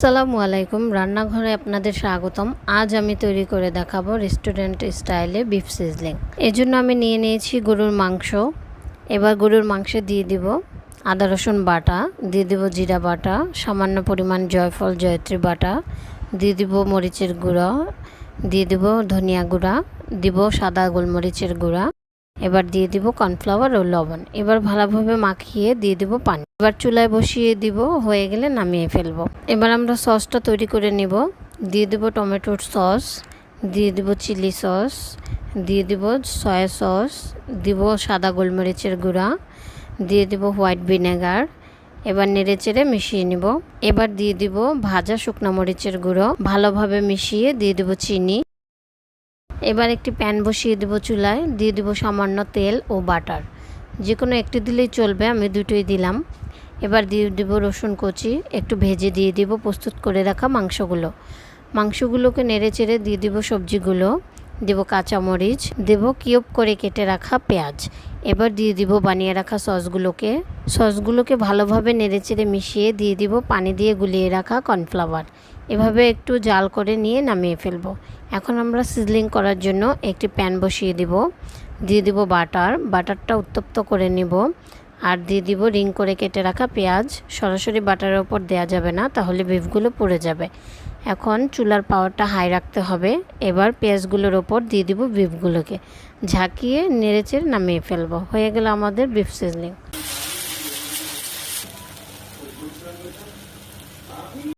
আসসালামু আলাইকুম, রান্নাঘরে আপনাদের স্বাগতম। আজ আমি তৈরি করে দেখাবো রেস্টুরেন্ট স্টাইলে বিফ সিজলিং। এজন্য আমি নিয়ে নিয়েছি গরুর মাংস। এবার গরুর মাংসে দিয়ে দিব আদা রসুন বাটা, দিয়ে দিব জিরা বাটা, সামান্য পরিমাণ জয়ফল জয়ত্রী বাটা, দিয়ে দিব মরিচের গুঁড়া, দিয়ে দিব ধনিয়া গুঁড়া, দিব সাদা গোলমরিচের গুঁড়া। এবার দিয়ে দিব কর্নফ্লাওয়ার ও লবণ। এবার ভালোভাবে মাখিয়ে দিয়ে দিব পানি। এবার চুলায় বসিয়ে দিব, হয়ে গেলে নামিয়ে ফেলবো। এবার আমরা সসটা তৈরি করে নিব। দিয়ে দিব টমেটোর সস, দিয়ে দিব চিলি সস, দিয়ে দিব সয়া সস, দিব সাদা গোলমরিচের গুঁড়া, দিয়ে দিব হোয়াইট ভিনেগার। এবার নেড়ে চেড়ে মিশিয়ে নিব। এবার দিয়ে দিব ভাজা শুকনো মরিচের গুঁড়ো, ভালোভাবে মিশিয়ে দিয়ে দিব চিনি। এবার একটি প্যান বসিয়ে দেব চুলায়, দিয়ে দেব সামান্য তেল ও বাটার, যে কোনো একটি দিলেই চলবে, আমি দুটোই দিলাম। এবার দিয়ে দেব রসুন কুচি, একটু ভেজে দিয়ে দিব প্রস্তুত করে রাখা মাংসগুলোকে নেড়ে চেড়ে দিয়ে দিব সবজিগুলো, দেব কাঁচামরিচ, দেব কিউব করে কেটে রাখা পেঁয়াজ। এবার দিয়ে দিব বানিয়ে রাখা সসগুলোকে ভালোভাবে নেড়ে চেড়ে মিশিয়ে দিয়ে দিব পানি দিয়ে গুলিয়ে রাখা কর্নফ্লাওয়ার। এভাবে একটু জাল করে নিয়ে নামিয়ে ফেলবো। এখন আমরা সিজলিং করার জন্য একটি প্যান বসিয়ে দিয়ে দিব বাটারটা উত্তপ্ত করে নিব। আর দিয়ে দিব রিং করে কেটে রাখা পেঁয়াজ। সরাসরি বাটারের ওপর দেওয়া যাবে না, তাহলে বিফগুলো পুড়ে যাবে। এখন চুলার পাওয়ারটা হাই রাখতে হবে। এবার পেঁয়াজগুলোর ওপর দিয়ে দিব বিফগুলোকে, ঝাঁকিয়ে নেড়েচেড়ে নামিয়ে ফেলবো। হয়ে গেল আমাদের বিফ সিজলিং।